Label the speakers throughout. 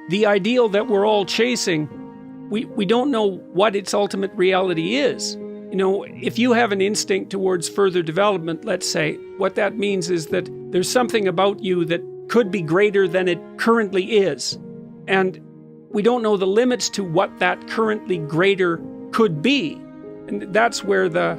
Speaker 1: the ideal that we're all chasing, we don't know what its ultimate reality is. You know, if you have an instinct towards further development, let's say, what that means is that there's something about you that could be greater than it currently is. And we don't know the limits to what that currently greater could be. And that's where the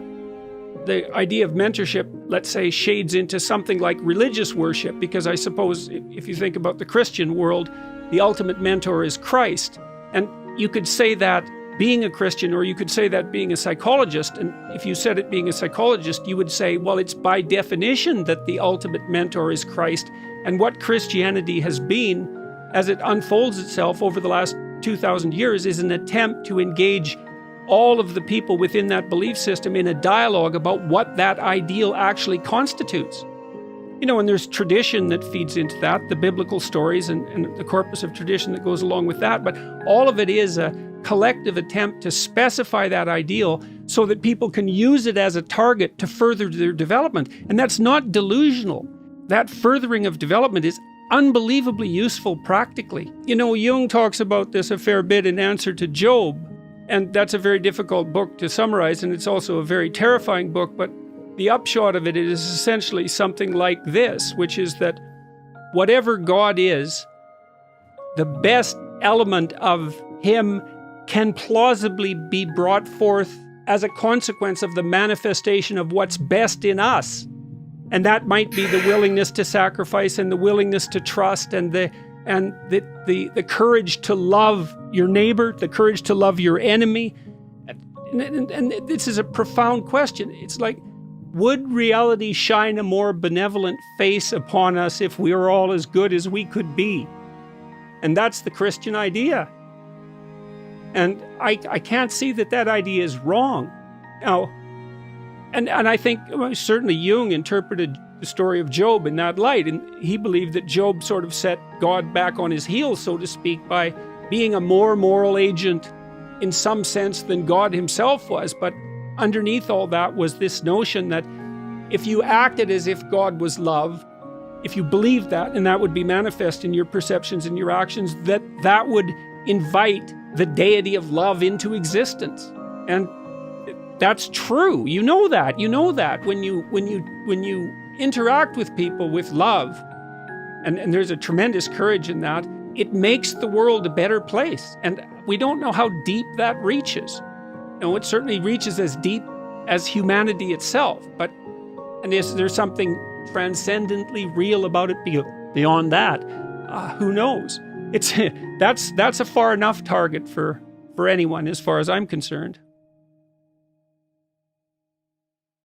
Speaker 1: idea of mentorship, let's say, shades into something like religious worship, because I suppose if you think about the Christian world, the ultimate mentor is Christ. And you could say that being a Christian, or you could say that being a psychologist. And if you said it being a psychologist, you would say, well, it's by definition that the ultimate mentor is Christ. And what Christianity has been, as it unfolds itself over the last 2,000 years, is an attempt to engage all of the people within that belief system in a dialogue about what that ideal actually constitutes. You know, and there's tradition that feeds into that, the biblical stories and the corpus of tradition that goes along with that. But all of it is a collective attempt to specify that ideal so that people can use it as a target to further their development. And that's not delusional. That furthering of development is unbelievably useful practically. You know, Jung talks about this a fair bit in Answer to Job. And that's a very difficult book to summarize, and it's also a very terrifying book, but the upshot of it is essentially something like this, which is that whatever God is, the best element of Him can plausibly be brought forth as a consequence of the manifestation of what's best in us. And that might be the willingness to sacrifice and the willingness to trust and the courage to love your neighbor, the courage to love your enemy. And this is a profound question. It's like, would reality shine a more benevolent face upon us if we were all as good as we could be? And that's the Christian idea. And I can't see that that idea is wrong. Now, and I think certainly Jung interpreted the story of Job in that light, and he believed that Job sort of set God back on his heels, so to speak, by being a more moral agent in some sense than God himself was. But underneath all that was this notion that if you acted as if God was love, if you believed that, and that would be manifest in your perceptions and your actions, that would invite the deity of love into existence. And that's true. You know that when you interact with people with love, and there's a tremendous courage in that, it makes the world a better place. And we don't know how deep that reaches. No, it certainly reaches as deep as humanity itself, and there's something transcendently real about it beyond that. Who knows? That's a far enough target for anyone, as far as I'm concerned.